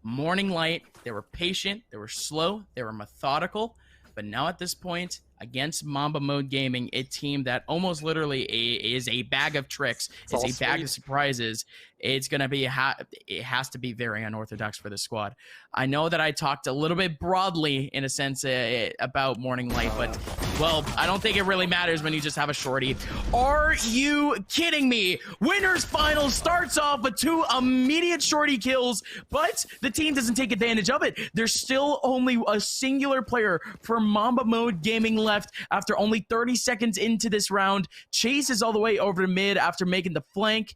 Morning Light, they were patient, they were slow, they were methodical, but now at this point, against Mamba Mode Gaming, a team that almost literally is a bag of tricks, is a bag of surprises, it's going to be, it has to be very unorthodox for the squad. I know that I talked a little bit broadly, in a sense, about Morning Light, but, well, I don't think it really matters when you just have a shorty. Are you kidding me? Winners Final starts off with 2 immediate shorty kills, but the team doesn't take advantage of it. There's still only a singular player for Mamba Mode Gaming left after only 30 seconds into this round. Chase is all the way over to mid after making the flank.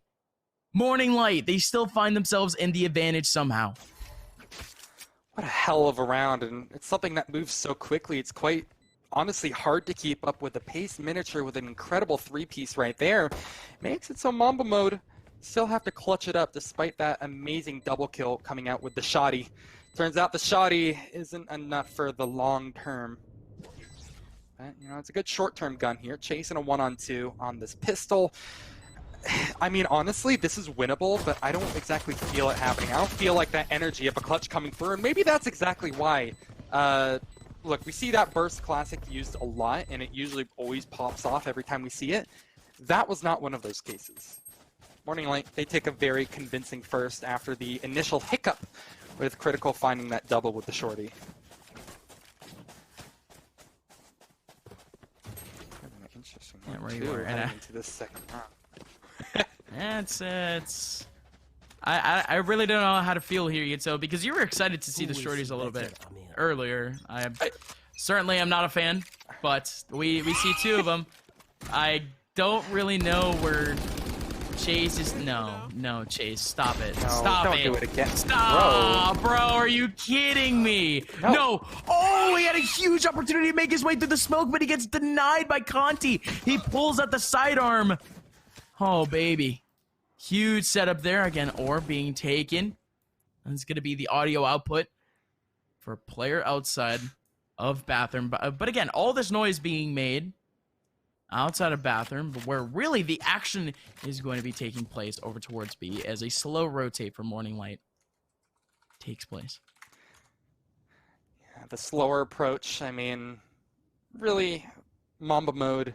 Morning Light, they still find themselves in the advantage somehow. What a hell of a round, and it's something that moves so quickly. It's quite honestly hard to keep up with the pace. Miniature with an incredible 3-piece right there makes it so Mamba Mode still have to clutch it up despite that amazing double kill coming out with the shoddy. Turns out the shoddy isn't enough for the long term. But, you know, it's a good short-term gun here. Chasing a 1-on-2 on this pistol. I mean, honestly, this is winnable, but I don't exactly feel it happening. I don't feel like that energy of a clutch coming through, and maybe that's exactly why. Look, we see that burst classic used a lot, and it usually always pops off every time we see it. That was not one of those cases. Morning Light, they take a very convincing first after the initial hiccup with Critical finding that double with the shorty. Interesting. Yeah, where you were into this second round. I really don't know how to feel here, Etoh, because you were excited to see the shorties a little bit earlier. Certainly am not a fan, but we see 2 of them. I don't really know where Chase is. No, Chase, stop it. No, stop don't it. do it again. Stop, bro. Are you kidding me? No. Oh, he had a huge opportunity to make his way through the smoke, but he gets denied by Conti. He pulls out the sidearm. Oh, baby. Huge setup there. Again, orb being taken. And it's going to be the audio output for player outside of bathroom. But again, all this noise being made outside of bathroom, but where really the action is going to be taking place over towards B as a slow rotate for Morning Light takes place. Yeah, the slower approach, I mean, really, Mamba Mode,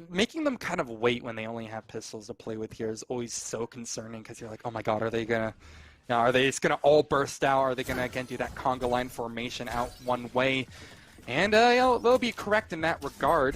making them kind of wait when they only have pistols to play with here is always so concerning, because you're like, oh my god, are they gonna, are they just gonna all burst out? Are they gonna again do that conga line formation out one way? And they'll be correct in that regard.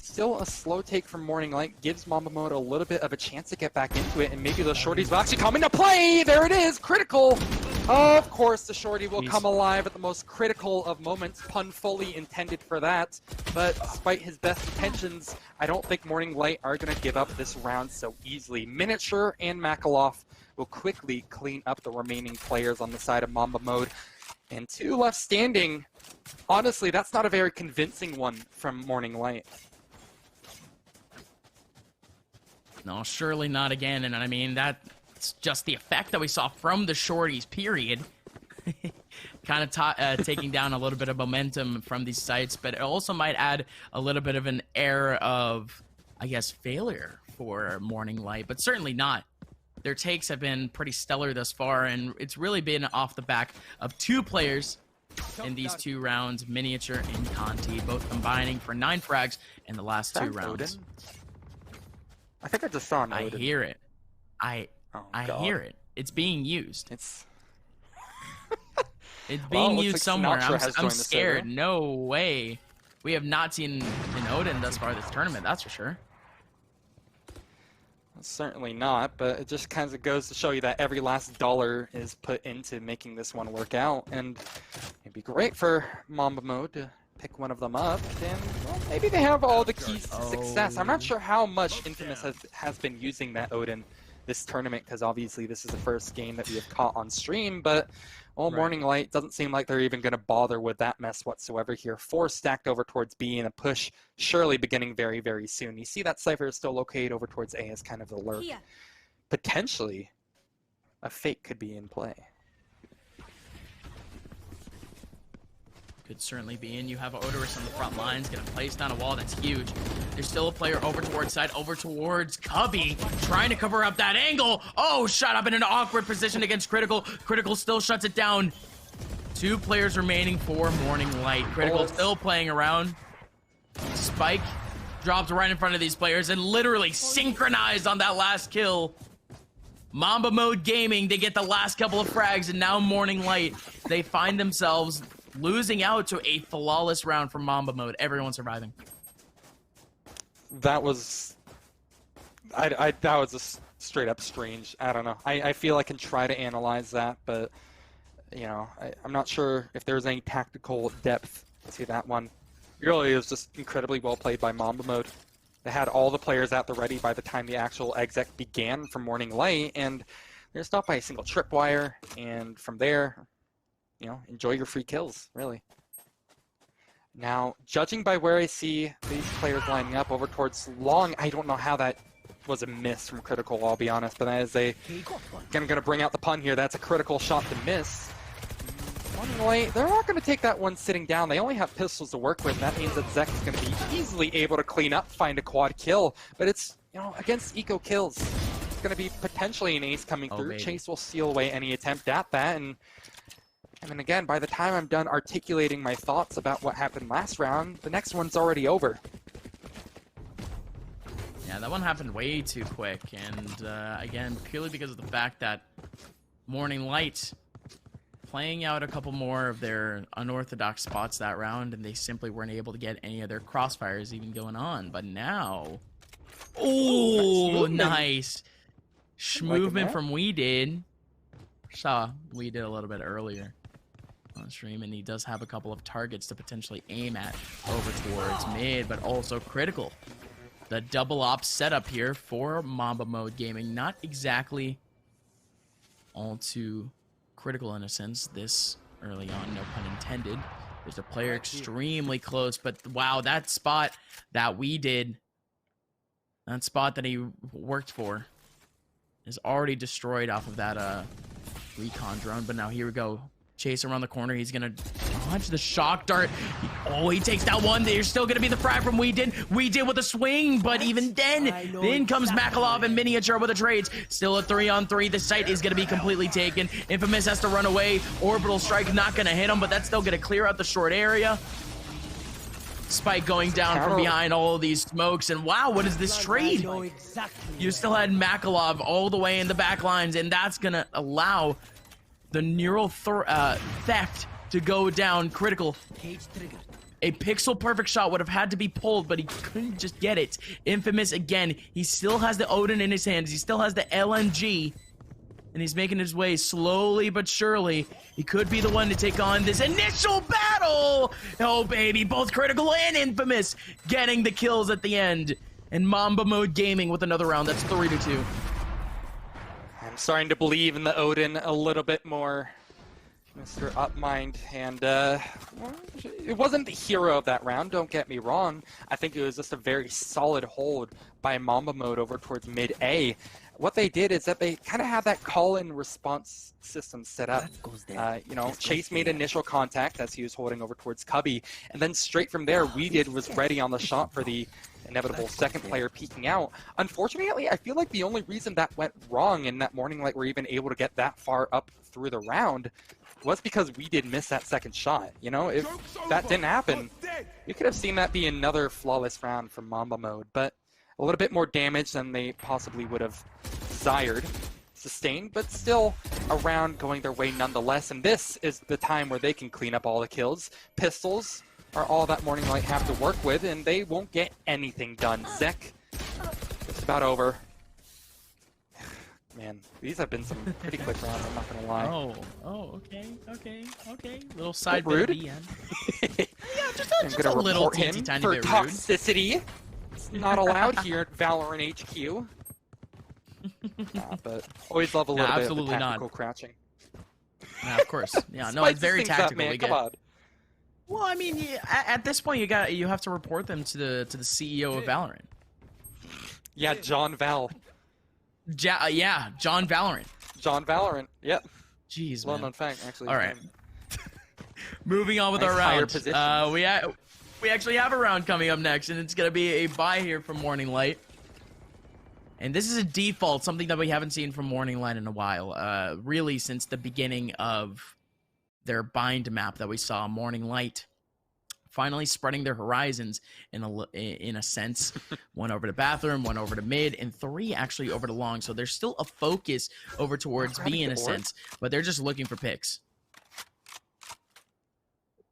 Still a slow take from Morning Light gives Mamba Mode a little bit of a chance to get back into it, and maybe those shorties will actually come into play. There it is, critical. Of course, the shorty will come alive at the most critical of moments. Pun fully intended for that. But despite his best intentions, I don't think Morning Light are going to give up this round so easily. Miniature and Makaloff will quickly clean up the remaining players on the side of Mamba Mode. And 2 left standing. Honestly, that's not a very convincing one from Morning Light. No, surely not again. And I mean, that's just the effect that we saw from the shorties, period. Kind of taking down a little bit of momentum from these sites, but it also might add a little bit of an air of, I guess, failure for Morning Light, but certainly not. Their takes have been pretty stellar thus far, and it's really been off the back of 2 players in these 2 rounds, Miniature and Conti, both combining for 9 frags in the last 2 rounds. I think I just saw an Odin. I hear it. I hear it. It's being used. It's being used somewhere. I'm scared. No way. We have not seen an Odin thus far this tournament, that's for sure. Certainly not, but it just kind of goes to show you that every last dollar is put into making this one work out, and it'd be great for Mamba Mode to pick one of them up, and well, maybe they have all the keys to success. I'm not sure how much Infamous has been using that Odin this tournament, because obviously this is the first game that we have caught on stream, but well, Morning Light doesn't seem like they're even going to bother with that mess whatsoever here. 4 stacked over towards B, and a push surely beginning very, very soon. You see that Cypher is still located over towards A as kind of the lurk. Potentially, a fake could be in play. could certainly be in. You have Odorous on the front lines, gonna place down a wall. That's huge. There's still a player over towards side, over towards Cubby, trying to cover up that angle. Oh, shot up in an awkward position against Critical. Critical still shuts it down. 2 players remaining for Morning Light. Critical still playing around. Spike dropped right in front of these players and literally synchronized on that last kill. Mamba Mode Gaming, they get the last couple of frags, and now Morning Light, they find themselves losing out to a flawless round from Mamba Mode. Everyone surviving. That was... that was just straight up strange. I don't know. I feel I can try to analyze that, but, you know, I'm not sure if there's any tactical depth to that one. Really, it was just incredibly well played by Mamba Mode. They had all the players at the ready by the time the actual exec began from Morning Light, and they're stopped by a single tripwire, and from there, you know, enjoy your free kills, really. Now, judging by where I see these players lining up over towards Long, I don't know how that was a miss from Critical, I'll be honest, but as they gonna bring out the pun here, that's a critical shot to miss. Morning Light, they're not going to take that one sitting down. They only have pistols to work with, and that means that Zek is going to be easily able to clean up, find a quad kill. But it's, you know, against eco kills, it's going to be potentially an ace coming through. Baby. Chase will seal away any attempt at that. And I mean, again, by the time I'm done articulating my thoughts about what happened last round, the next one's already over. Yeah, that one happened way too quick. And again, purely because of the fact that Morning Light playing out a couple more of their unorthodox spots that round, and they simply weren't able to get any of their crossfires even going on. But now, oh, nice movement from We Did. Saw We Did a little bit earlier on stream, and he does have a couple of targets to potentially aim at over towards mid, but also Critical. The double op setup here for Mamba Mode Gaming, not exactly all too critical in a sense this early on, no pun intended. There's a player extremely close, but wow, that spot that We Did, that spot that he worked for is already destroyed off of that recon drone. But now here we go, Chase around the corner. He's gonna dodge the shock dart. Oh, he takes that one. There's still gonna be the frag from We Did with a swing, but even then comes Makalov and Miniature with the trades. Still a 3-on-3. The site is gonna be completely taken. Infamous has to run away. Orbital strike not gonna hit him, but that's still gonna clear out the short area. Spike going down from behind all of these smokes, and wow, what is this trade? You still had Makalov all the way in the back lines, and that's gonna allow the neural theft to go down. Critical. A pixel perfect shot would have had to be pulled, but he couldn't just get it. Infamous again. He still has the Odin in his hands. He still has the LMG. And he's making his way slowly but surely. He could be the one to take on this initial battle. Oh, baby. Both Critical and Infamous getting the kills at the end. And Mamba Mode Gaming with another round. That's 3-2. I'm starting to believe in the Odin a little bit more, Mr. Upmind, and it wasn't the hero of that round, don't get me wrong. I think it was just a very solid hold by Mamba Mode over towards mid-A. What they did is that they kind of had that call-in response system set up. You know, Chase made initial contact as he was holding over towards Cubby, and then straight from there, We Did was ready on the shot for the inevitable second player peeking out. Unfortunately, I feel like the only reason that went wrong and that Morning Light were even able to get that far up through the round was because We Did miss that second shot. You know, if that didn't happen, you could have seen that be another flawless round from Mamba Mode, but a little bit more damage than they possibly would have desired, sustained, but still a round going their way nonetheless. And this is the time where they can clean up all the kills. Pistols are all that Morning Light have to work with, and they won't get anything done. Zek, it's about over. Man, these have been some pretty quick rounds, I'm not gonna lie. Okay. Little side bit rude. at the end. Yeah, just I'm gonna a little report him tiny for bit rude. toxicity. It's not allowed here at Valorant HQ. But always love a little bit of the tactical crouching. Yeah, of course. Yeah, no, it's very tactical. Man, come on. Well, I mean, at this point, you have to report them to the CEO of Valorant. Yeah, John Val. Yeah, John Valorant. John Valorant. Yep. Jeez, well man. known fact, actually. All right. Moving on with Nice our higher round. positions. We actually have a round coming up next, and it's gonna be a buy here from Morning Light. And this is a default, something that we haven't seen from Morning Light in a while. Really, since the beginning of their bind map that we saw, Morning Light finally spreading their horizons in a sense. One over to bathroom, one over to mid, and 3 actually over to long. So there's still a focus over towards B in a sense, but they're just looking for picks.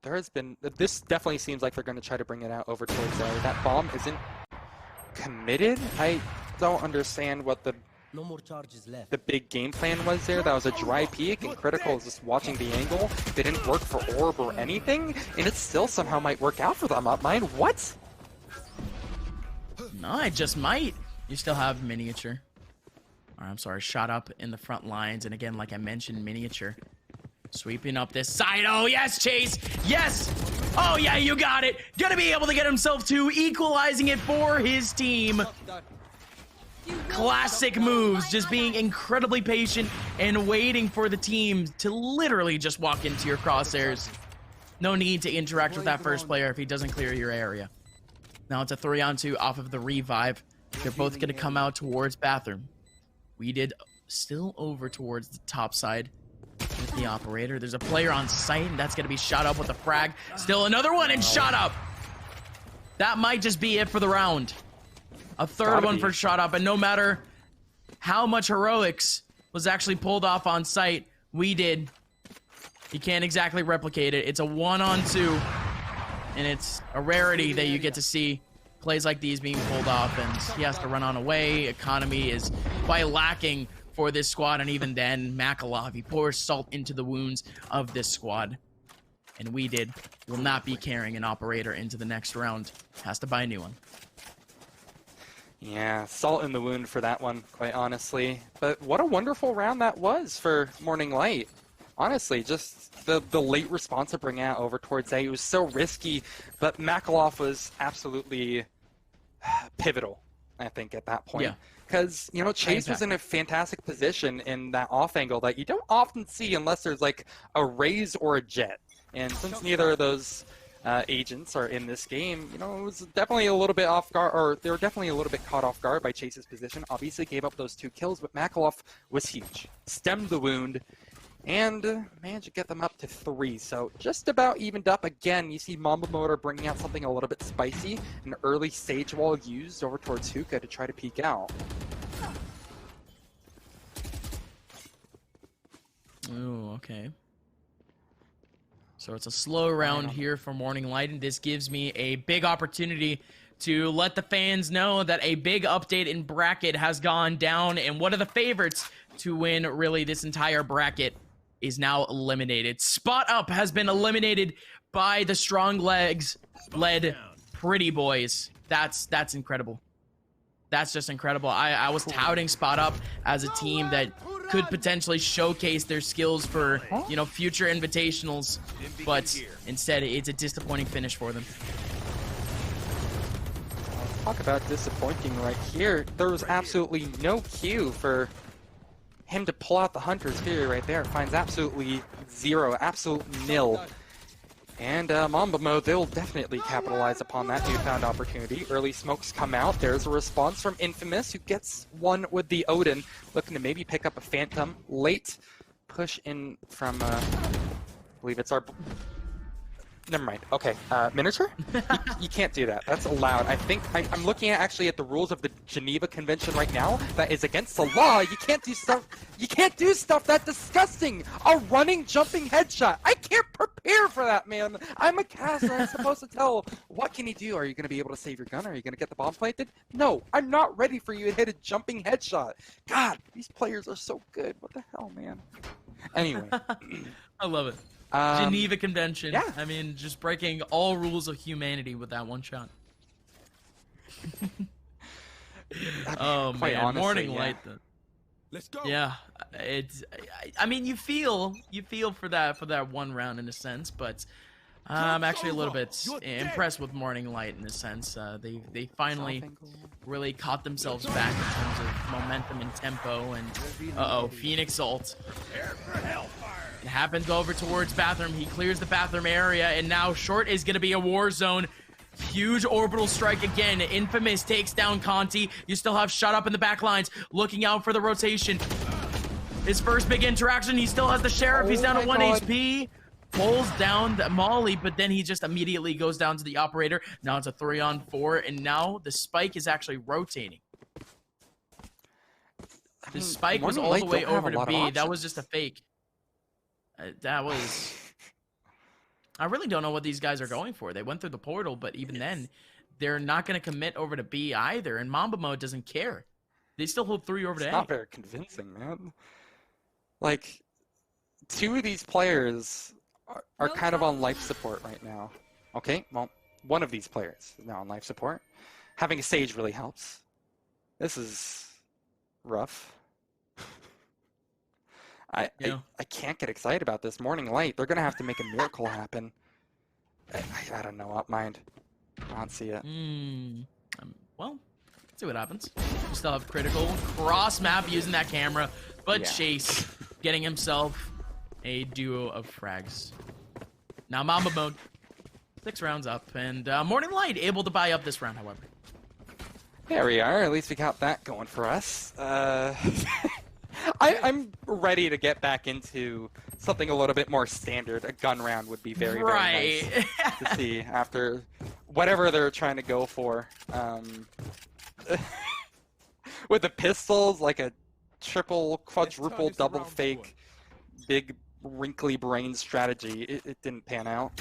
There has been, this definitely seems like they're going to try to bring it out over towards A. That bomb isn't committed. I don't understand what the big game plan was there. That was a dry peek, and Critical is just watching the angle. They didn't work for orb or anything, and it still somehow might work out for them. Upmind, what? No, it just might. You still have Miniature. Or, I'm sorry, shot up in the front lines, and again, like I mentioned, Miniature sweeping up this side. Oh, yes, Chase. Yes. Oh, yeah, you got it. Gonna be able to get himself 2, equalizing it for his team. Classic moves, just being incredibly patient and waiting for the team to literally just walk into your crosshairs. No need to interact with that first player if he doesn't clear your area. Now it's a 3-on-2 off of the revive. They're both going to come out towards bathroom. We did still over towards the top side with the operator. There's a player on site, and that's going to be shot up with a frag. Still another one and shot up. That might just be it for the round. A third one for shot up, and no matter how much heroics was actually pulled off on site, we did. You can't exactly replicate it. It's a 1-on-2, and it's a rarity that you get to see plays like these being pulled off, and he has to run on away. Economy is quite lacking for this squad, and even then, Makalavi pours salt into the wounds of this squad. And we did. Will not be carrying an operator into the next round. Has to buy a new one. Yeah, salt in the wound for that one, quite honestly. But what a wonderful round that was for Morning Light. Honestly, just the late response to bring out over towards A. It was so risky, but Makalov was absolutely pivotal, I think, at that point. Because, you know, Chase was in a fantastic position in that off angle that you don't often see unless there's like a raise or a jet. And since neither of those agents are in this game, you know, it was definitely a little bit off guard, or they were definitely a little bit caught off guard by Chase's position. Obviously gave up those 2 kills, but Makalov was huge. Stemmed the wound, and managed to get them up to 3. So just about evened up. Again, you see Mamba Motor bringing out something a little bit spicy. An early sage wall used over towards Hookah to try to peek out. Oh, okay. So it's a slow round here for Morning Light, and this gives me a big opportunity to let the fans know that a big update in bracket has gone down, and one of the favorites to win really this entire bracket is now eliminated. Spot Up has been eliminated by the Strong Legs led Pretty Boys. That's incredible. That's just incredible. I was touting Spot Up as a team that could potentially showcase their skills for, you know, future invitationals, but instead it's a disappointing finish for them. Talk about disappointing right here. There was absolutely no cue for him to pull out the Hunter's Fury right there. Finds absolutely 0, absolute nil. And Mamba Mode, they'll definitely capitalize upon that newfound opportunity. Early smokes come out. There's a response from Infamous, who gets one with the Odin, looking to maybe pick up a Phantom. Late push in from, I believe it's our... Never mind. Okay, Miniature? You can't do that. That's allowed. I think I'm looking at actually at the rules of the Geneva Convention right now. That is against the law. You can't do stuff. You can't do stuff that disgusting. A running, jumping headshot. I can't prepare for that, man. I'm a caster. I'm supposed to tell. What can you do? Are you going to be able to save your gun? Are you going to get the bomb planted? No, I'm not ready for you to hit a jumping headshot. God, these players are so good. What the hell, man? Anyway. I love it. Geneva Convention. Yeah. I mean, just breaking all rules of humanity with that one shot. Oh man, honestly, Morning yeah. Light. Though. Let's go. Yeah, it's. I mean, you feel for that one round in a sense, but I'm actually a little bit impressed with Morning Light in a sense. They finally really caught themselves back in terms of momentum and tempo. And Phoenix ult. happens over towards bathroom. He clears the bathroom area, and now short is going to be a war zone. Huge orbital strike again. Infamous takes down Conti. You still have Shut Up in the back lines, looking out for the rotation. His first big interaction, he still has the Sheriff. He's down to 1 HP. Pulls down the Molly, but then he just immediately goes down to the operator. Now it's a 3-on-4, and now the spike is actually rotating. The spike was all the way over to B. That was just a fake. That was... I really don't know what these guys are going for. They went through the portal, but even then, they're not going to commit over to B either, and Mamba Mode doesn't care. They still hold 3 over to A. It's not very convincing, man. Like, 2 of these players are kind of on life support right now. Okay, well, one of these players is now on life support. Having a Sage really helps. This is rough. I can't get excited about this. Morning Light, they're going to have to make a miracle happen. I don't know, Upmind. I don't see it. Well, let's see what happens. We still have critical cross map using that camera, but yeah. Chase getting himself a duo of frags. Now Mamba Mode, 6 rounds up, and Morning Light able to buy up this round, however. There we are. At least we got that going for us. I'm ready to get back into something a little bit more standard. A gun round would be very, very nice to see after whatever they're trying to go for. With the pistols, like a triple, quadruple, double fake, big, wrinkly brain strategy. It didn't pan out.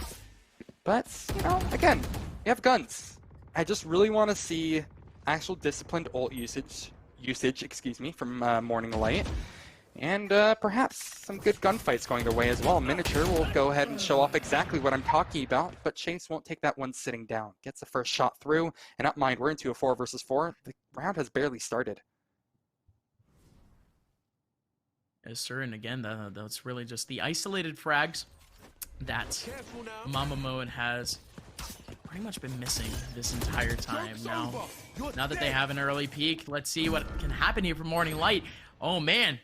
But, you know, again, you have guns. I just really want to see actual disciplined ult usage, from Morning Light. And perhaps some good gunfights going their way as well. Miniature will go ahead and show off exactly what I'm talking about, but Chase won't take that one sitting down. Gets the first shot through, and Upmind, we're into a 4 versus 4. The round has barely started. Yes, sir, and again, that's really just the isolated frags that Mamba Mode has pretty much been missing this entire time. Now that they have an early peak, let's see what can happen here for Morning Light. Oh, man.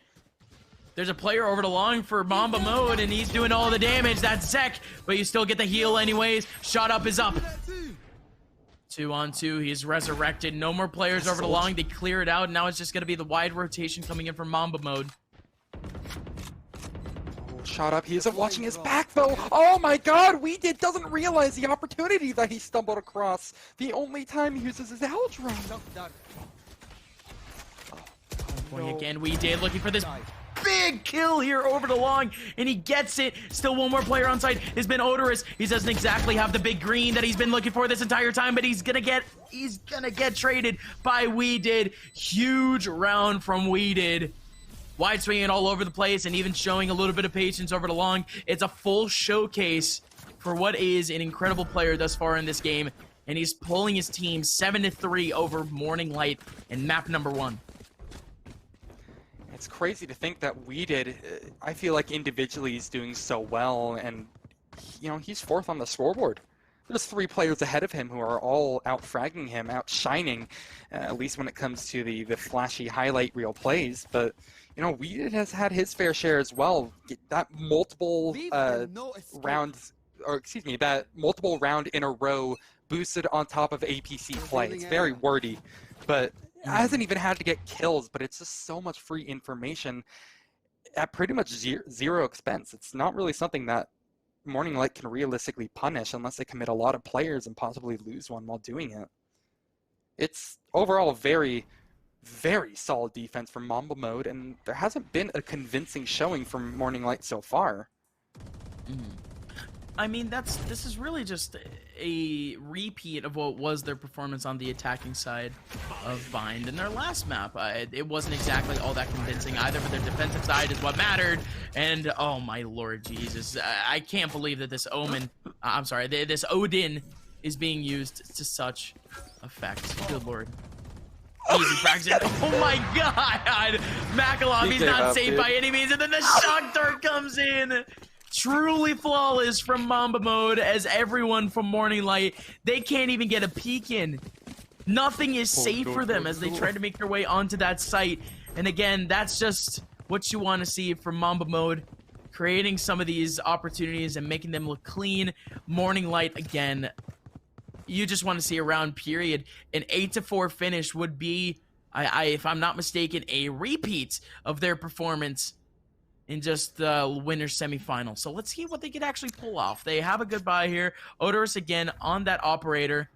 There's a player over the long for Mamba Mode, and he's doing all the damage. That's Zek, but you still get the heal anyways. Shot up is up. 2-on-2, he's resurrected. No more players over the long. They clear it out, and now it's just going to be the wide rotation coming in from Mamba Mode. Shot up. He isn't watching his back, though. Oh my god, doesn't realize the opportunity that he stumbled across. The only time he uses his Eldra. Again, looking for this big kill here over the long, and he gets it. Still one more player on site has been Odorous. He doesn't exactly have the big green that he's been looking for this entire time, but he's gonna get traded by WeDid. Huge round from WeDid. Wide swinging all over the place and even showing a little bit of patience over the long. It's a full showcase for what is an incredible player thus far in this game, and he's pulling his team 7-3 over Morning Light in map number 1. It's crazy to think that WeDid, I feel like individually he's doing so well, and you know, he's 4th on the scoreboard. There's 3 players ahead of him who are all out-fragging him, outshining, at least when it comes to the flashy highlight reel plays. But you know, WeDid has had his fair share as well. That multiple multiple round in a row boosted on top of APC play. It's very wordy, but hasn't even had to get kills, but it's just so much free information at pretty much zero expense. It's not really something that Morning Light can realistically punish unless they commit a lot of players and possibly lose one while doing it. It's overall very, very solid defense from Mamba Mode, and there hasn't been a convincing showing from Morning Light so far. I mean, this is really just a repeat of what was their performance on the attacking side of Bind in their last map. It wasn't exactly all that convincing either, but their defensive side is what mattered. And oh my lord Jesus, I can't believe that this this Odin is being used to such effect. Good lord. Easy practice. Oh my god! Makalov, he's not safe by any means, and then the shock dart comes in. Truly flawless from Mamba Mode, as everyone from Morning Light, they can't even get a peek in. Nothing is safe for them as they try to make their way onto that site. And again, that's just what you want to see from Mamba Mode. creating some of these opportunities and making them look clean. Morning Light, again, you just want to see a round period. An 8-4 finish would be, if I'm not mistaken, a repeat of their performance in just the winner's semifinal. So let's see what they could actually pull off. They have a good buy here. Odorous again on that operator.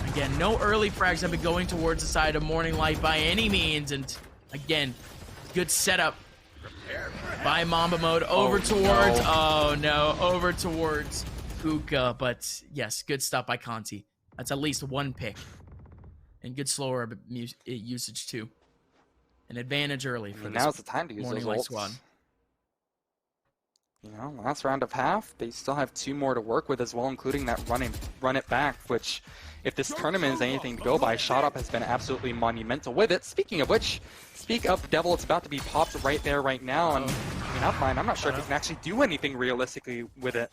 Again, no early frags have been going towards the side of Morning Light by any means. And again, good setup by Mamba Mode over towards Hookah. But yes, good stuff by Conti. That's at least one pick. And good slower usage too. An advantage early for this now's the time to use Morning those Light ults. squad. You know, last round of half, they still have 2 more to work with as well, including that run it back, which, if this tournament is anything to go by, Shot Up has been absolutely monumental with it. Speaking of which, speak of Devil, it's about to be popped right there, right now, and I mean, Upmind, I'm not sure if he can actually do anything realistically with it.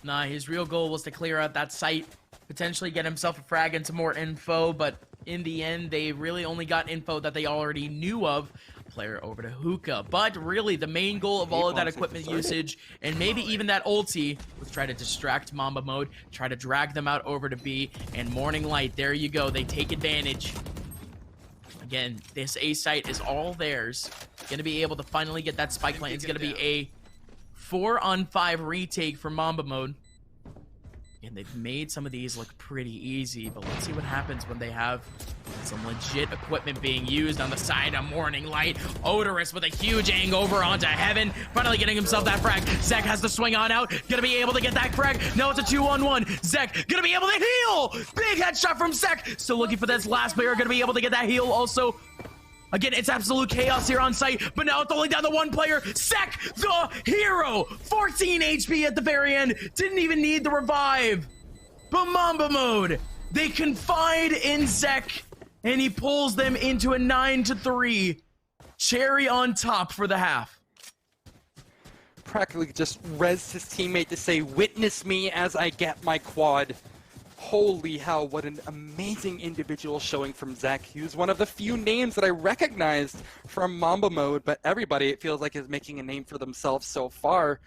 Nah, his real goal was to clear out that site, potentially get himself a frag and some more info, but in the end, they really only got info that they already knew of. Player over to Hookah. But really, the main goal of all of that equipment usage, and maybe even that ulti, was try to distract Mamba Mode, try to drag them out over to B, and Morning Light, there you go. They take advantage. Again, this A site is all theirs. Gonna be able to finally get that spike plant. It's gonna be a 4-on-5 retake for Mamba Mode. And they've made some of these look pretty easy, but let's see what happens when they have some legit equipment being used on the side of Morning Light. Odorous with a huge angle over onto Heaven, finally getting himself that frag. Zek has to swing on out, gonna be able to get that frag. No, it's a 2-on-1. Zek gonna be able to heal! Big headshot from Zek! Still looking for this last player, gonna be able to get that heal also. Again, it's absolute chaos here on site, but now it's only down to one player. Zek, the hero! 14 HP at the very end. Didn't even need the revive. But Mamba Mode, they confide in Zek, and he pulls them into a 9-3. Cherry on top for the half. Practically just rezzed his teammate to say, "Witness me as I get my quad." Holy hell, what an amazing individual showing from Zek. He was one of the few names that I recognized from Mamba Mode, but everybody, it feels like, is making a name for themselves so far.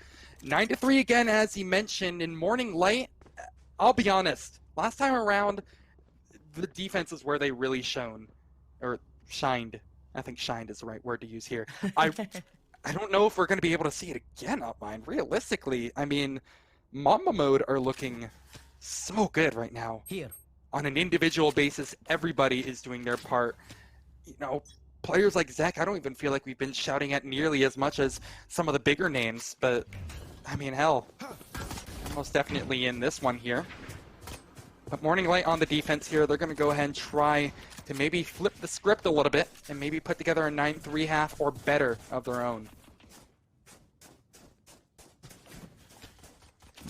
9-3 again, as he mentioned, in Morning Light. I'll be honest, last time around, the defense is where they really shined. I think shined is the right word to use here. I don't know if we're going to be able to see it again, Upmind. Realistically, I mean, Mamba Mode are looking so good right now. Here. On an individual basis, everybody is doing their part. You know, players like Zek, I don't even feel like we've been shouting at nearly as much as some of the bigger names, but I mean, hell, most definitely in this one here. But Morning Light on the defense here, they're going to go ahead and try to maybe flip the script a little bit and maybe put together a 9-3 half or better of their own.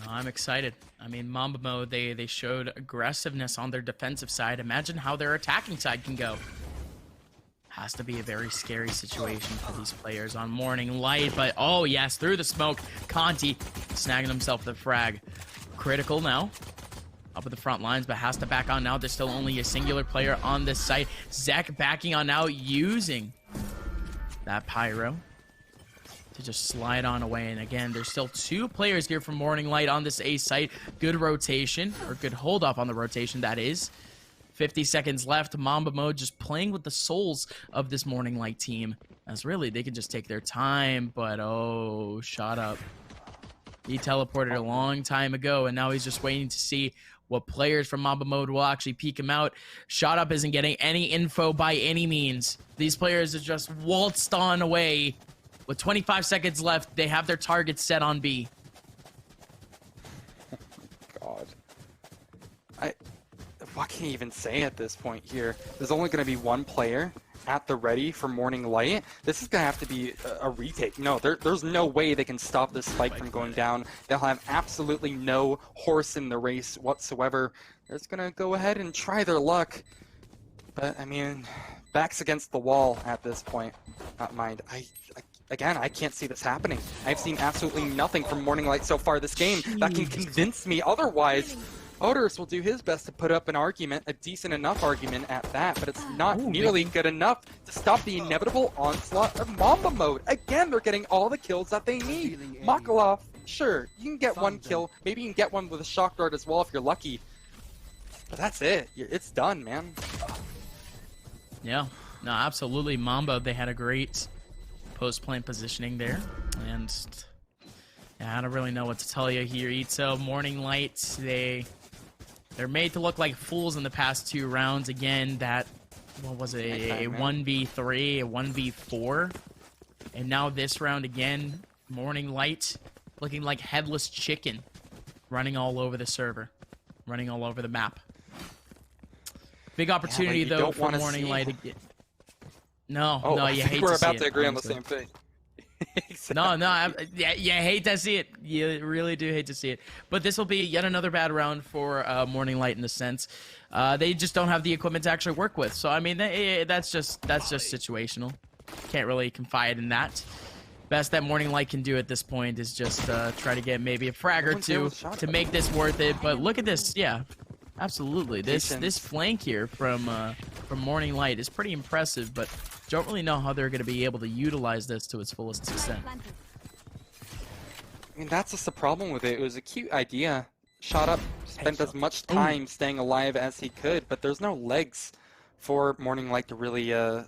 No, I'm excited. I mean, Mamba Mode, they showed aggressiveness on their defensive side. Imagine how their attacking side can go. Has to be a very scary situation for these players on Morning Light, but oh yes, through the smoke, Conti snagging himself the frag. Critical now, up at the front lines, but has to back on now. There's still only a singular player on this site. Zek backing on now, using that pyro to just slide on away. And again, there's still 2 players here from Morning Light on this A site. Good rotation, or good hold off on the rotation, that is. 50 seconds left. Mamba Mode just playing with the souls of this Morning Light team. As really, they can just take their time, but oh, Shot Up. He teleported a long time ago, and now he's just waiting to see what players from Mamba Mode will actually peek him out. Shot Up isn't getting any info by any means. These players have just waltzed on away. With 25 seconds left, they have their targets set on B. God. What can you even say at this point here? There's only going to be one player at the ready for Morning Light. This is going to have to be a retake. No, there's no way they can stop this spike from going down. They'll have absolutely no horse in the race whatsoever. They're just going to go ahead and try their luck. But, I mean, backs against the wall at this point. Not mind. Again, I can't see this happening. I've seen absolutely nothing from Morning Light so far this game that can convince me otherwise. Odorous will do his best to put up an argument, a decent enough argument at that, but it's not nearly good enough to stop the inevitable onslaught of Mamba mode. Again, they're getting all the kills that they need. Makalov, sure, you can get one kill. Maybe you can get one with a shock dart as well if you're lucky. But that's it. It's done, man. Yeah, no, absolutely. Mamba, they had a great post-plant positioning there, and yeah, I don't really know what to tell you here. Etoh, Morning Light, they're made to look like fools in the past 2 rounds. Again, that, what was it, a 1v3, a 1v4. And now this round again, Morning Light looking like headless chicken, running all over the server, running all over the map. Big opportunity, though, for Morning Light. No, you hate to see it. We're about to agree on the same thing. Exactly. No, you hate to see it. You really do hate to see it. But this will be yet another bad round for Morning Light in a sense. They just don't have the equipment to actually work with. So I mean, that's just situational. Can't really confide in that. Best that Morning Light can do at this point is just try to get maybe a frag or two to make this worth it. But look at this, yeah, absolutely. This flank here from Morning Light is pretty impressive, but don't really know how they're going to be able to utilize this to its fullest extent. I mean, that's just the problem with it. It was a cute idea. Shot up, spent as much time staying alive as he could, but there's no legs for Morning Light to really to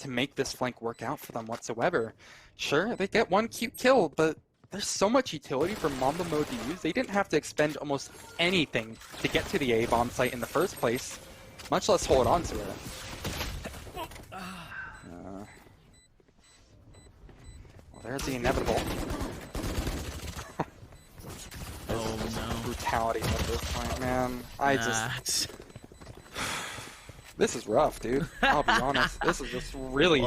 make this flank work out for them whatsoever. Sure, they get one cute kill, but there's so much utility for Mamba mode to use. They didn't have to expend almost anything to get to the A-bomb site in the first place, much less hold on to it. There's the inevitable. Oh no. Brutality at this point, man. This is rough, dude. I'll be honest. This is just really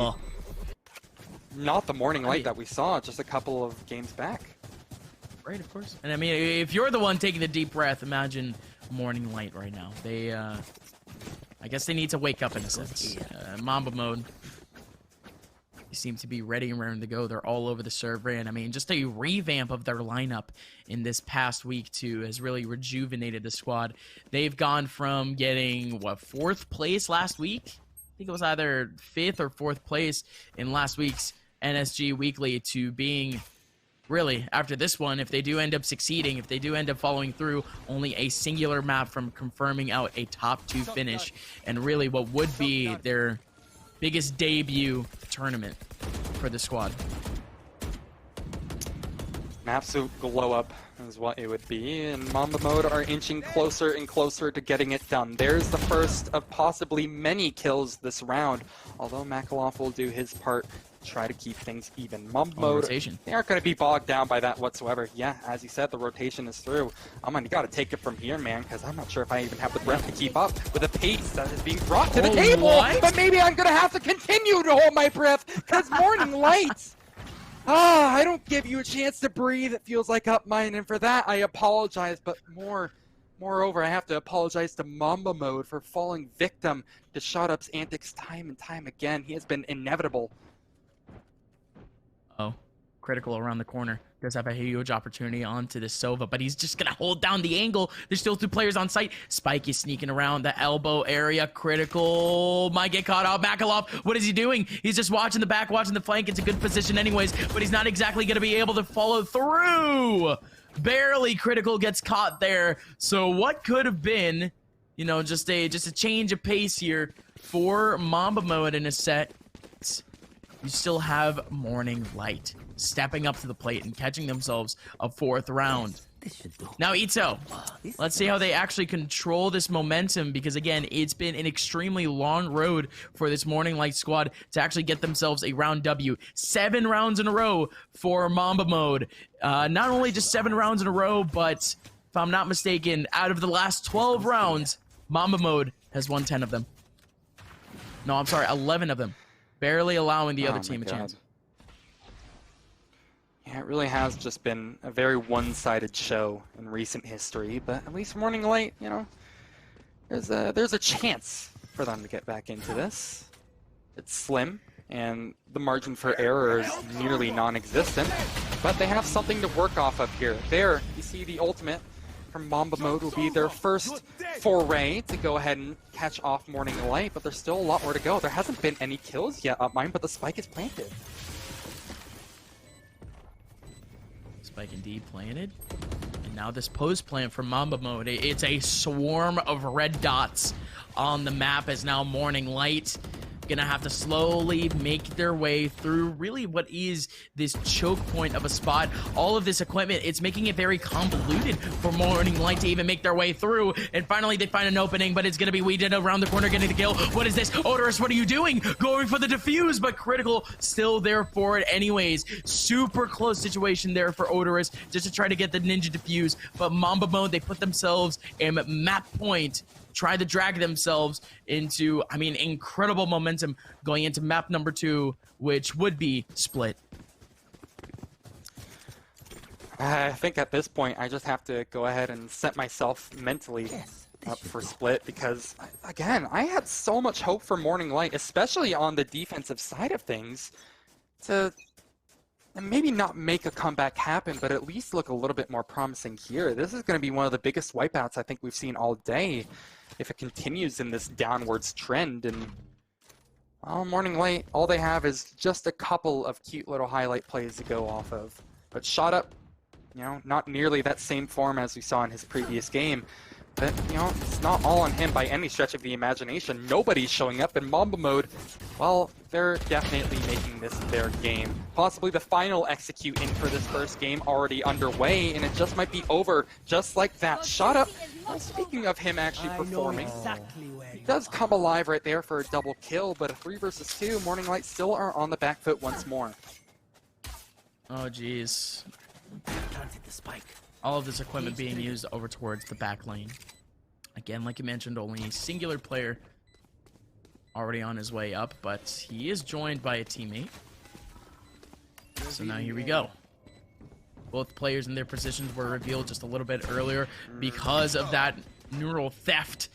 not the Morning Light that we saw just a couple of games back. Right, of course. And I mean, if you're the one taking the deep breath, imagine Morning Light right now. They, I guess they need to wake up in a sense. Mamba mode. They seem to be ready and raring to go. They're all over the server, and I mean, just a revamp of their lineup in this past week too has really rejuvenated the squad. They've gone from getting 4th place last week. I think it was either 5th or 4th place in last week's NSG Weekly to being really, after this one, if they do end up succeeding, if they do end up following through, only a singular map from confirming out a top 2 finish, and really what would be their biggest debut tournament for the squad. An absolute glow up is what it would be, and Mamba mode are inching closer and closer to getting it done. There's the first of possibly many kills this round, although Makalov will do his part to try to keep things even. Mamba mode, they aren't going to be bogged down by that whatsoever. Yeah, as you said, the rotation is through. You got to take it from here, man, because I'm not sure if I even have the breath to keep up with the pace that is being brought to the table. What? But maybe I'm going to have to continue to hold my breath, because Morning Light. I don't give you a chance to breathe. It feels like Upmind, and for that I apologize. But moreover, I have to apologize to Mamba mode for falling victim to ShotUp's antics time and time again. He has been inevitable. Oh, critical around the corner. Does have a huge opportunity onto the Sova, but he's just gonna hold down the angle. There's still 2 players on site. Spike is sneaking around the elbow area. Critical might get caught out. Makalov, what is he doing? He's just watching the back, watching the flank. It's a good position anyways, but he's not exactly gonna be able to follow through. Barely Critical gets caught there. So what could have been, you know, just a change of pace here for Mamba mode in a set. You still have Morning Light stepping up to the plate and catching themselves a 4th round. Now Etoh, let's see how they actually control this momentum, because again, it's been an extremely long road for this Morning Light squad to actually get themselves a round W. 7 rounds in a row for Mamba mode. Not only just 7 rounds in a row, but if I'm not mistaken, out of the last 12 rounds, Mamba mode has won 10 of them. No, I'm sorry, 11 of them. Barely allowing the other team a chance. Yeah, it really has just been a very one-sided show in recent history, but at least Morning Light, you know, there's a chance for them to get back into this. It's slim, and the margin for error is nearly non-existent, but they have something to work off of here. There, you see the ultimate. from Mamba Mode will be their first foray to go ahead and catch off Morning Light, but there's still a lot more to go. There hasn't been any kills yet, Upmind, but the spike is planted. Spike indeed planted. And now this post plant from Mamba Mode. It's a swarm of red dots on the map as now Morning Light gonna have to slowly make their way through really what is this choke point of a spot. All of this equipment, it's making it very convoluted for Morning Light to even make their way through. And finally they find an opening, but it's gonna be Weeded around the corner getting the kill. What is this? Odorous, what are you doing? Going for the defuse, but Critical still there for it anyways. Super close situation there for Odorous just to try to get the ninja defuse. But Mamba Mode, they put themselves in map point, try to drag themselves into, I mean, incredible momentum going into map number 2, which would be Split. I think at this point, I just have to go ahead and set myself mentally up for Split because, again, I had so much hope for Morning Light, especially on the defensive side of things, to maybe not make a comeback happen, but at least look a little bit more promising here. This is going to be one of the biggest wipeouts I think we've seen all day if it continues in this downwards trend. And well, Morning Light, all they have is just a couple of cute little highlight plays to go off of. But Shot Up, you know, not nearly that same form as we saw in his previous game. But, you know, it's not all on him by any stretch of the imagination. Nobody's showing up in Mamba Mode. Well, they're definitely making this their game. Possibly the final execute in for this first game already underway, and it just might be over just like that. Shot Up. Well, speaking of him actually performing, he does come alive right there for a double kill, but a 3 versus 2, Morning Light still are on the back foot once more. Oh, jeez. All of this equipment being used over towards the back lane. Again, like you mentioned, only a singular player already on his way up, but he is joined by a teammate. So now here we go. Both players in their positions were revealed just a little bit earlier because of that neural theft.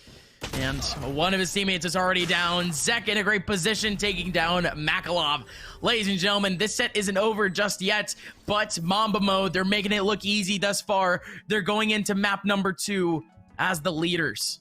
And one of his teammates is already down. Zek in a great position, taking down Makalov. Ladies and gentlemen, this set isn't over just yet, but Mamba Mode, they're making it look easy thus far. They're going into map number 2 as the leaders.